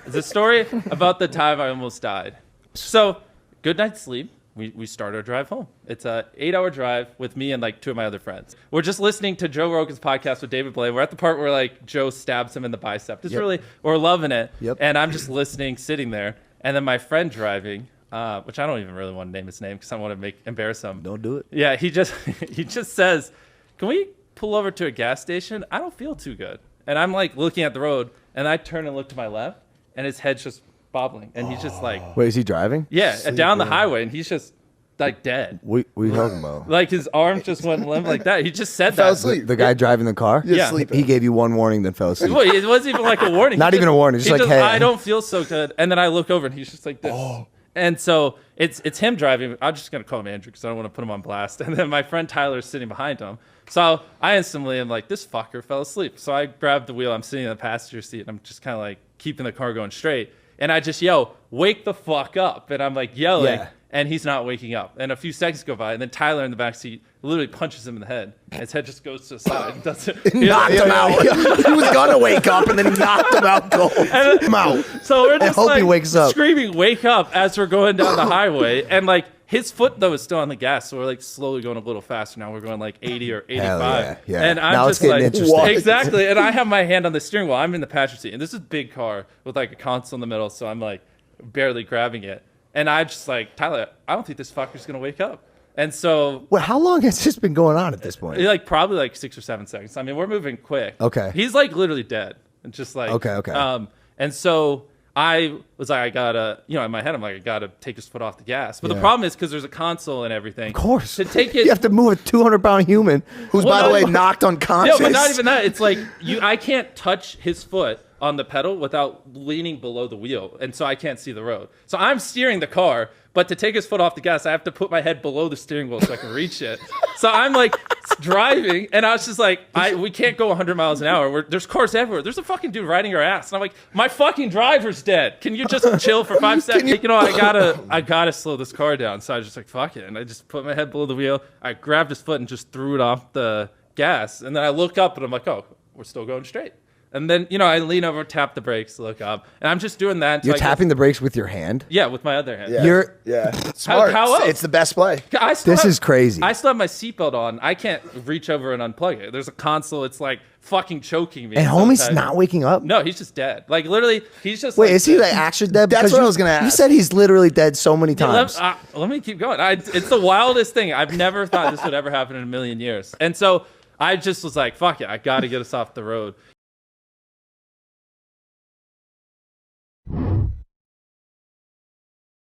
It's a story about the time I almost died. So, good night's sleep. We start our drive home. It's a 8-hour drive with me and like 2 of my other friends. We're just listening to Joe Rogan's podcast with David Blaine. We're at the part where like Joe stabs him in the bicep. We're loving it. Yep. And I'm just listening, sitting there. And then my friend driving, which I don't even really want to name his name because I don't want to embarrass him. Don't do it. Yeah, he just says, "Can we pull over to a gas station? I don't feel too good." And I'm like looking at the road, and I turn and look to my left, and his head's just bobbling, and he's just like, Wait, is he driving? yeah, down the highway, and he's just like dead. What are you talking about? Like his arms just went limp like that. He just said Fell that. asleep. The guy driving the car? Just Yeah. sleeping. He gave you one warning, then fell asleep. Well, it wasn't even like a warning. Not He even a warning, just he like, hey. I don't feel so good. And then I look over, and he's just like this. And so it's him driving. I'm just gonna call him Andrew because I don't want to put him on blast. And then my friend Tyler is sitting behind him. So I instantly am like, this fucker fell asleep. So I grab the wheel. I'm sitting in the passenger seat, and I'm just kind of like keeping the car going straight. And I just yell, "Wake the fuck up!" And I'm like yelling, Yeah. and he's not waking up. And a few seconds go by, and then Tyler in the back seat literally punches him in the head. And his head just goes to the side. And does it. Knocked him out. He was gonna wake up and then knocked him out cold. Him out. So we're just hope he like wakes up. screaming, "Wake up!" as we're going down the highway, and like his foot though is still on the gas, so we're like slowly going a little faster. Now we're going like 80 or 85, Hell yeah. and I'm Now it's just getting like, interesting. exactly. And I have my hand on the steering wheel. I'm in the passenger seat, and this is a big car with like a console in the middle, so I'm like barely grabbing it. And I just like, Tyler, I don't think this fucker's gonna wake up. And so Well, how long has this been going on at this point? like probably like 6 or 7 seconds. I mean, we're moving quick. Okay. He's like literally dead. And just like Okay. And so I was like, I gotta, in my head, I'm like, I gotta take his foot off the gas. But the problem is because there's a console and everything. Of course. To take it. You have to move a 200-pound human who's, Well, by the no, way, but- knocked unconscious. No, but not even that. It's like I can't touch his foot on the pedal without leaning below the wheel, and so I can't see the road. So I'm steering the car, but to take his foot off the gas, I have to put my head below the steering wheel so I can reach it. So I'm like driving, and I was just like, we can't go 100 miles an hour. There's cars everywhere. There's a fucking dude riding your ass, and I'm like, my fucking driver's dead. Can you just chill for 5 seconds? I gotta slow this car down. So I was just like, fuck it, and I just put my head below the wheel. I grabbed his foot and just threw it off the gas, and then I look up, and I'm like, oh, we're still going straight. And then, I lean over, tap the brakes, look up, and I'm just doing that. You're tapping the brakes with your hand? Yeah, with my other hand. Yeah. Smart. how else? It's the best play. This is crazy. I still have my seatbelt on. I can't reach over and unplug it. There's a console. It's like fucking choking me. And homie's sometimes. not waking up? No, he's just dead. Like literally, he's just. Wait, like, is he like actually dead? That's Because what I was gonna You ask. said he's literally dead so many Yeah, times. let me keep going. It's the wildest thing. I've never thought this would ever happen in a million years. And so I just was like, fuck it. I got to get us off the road.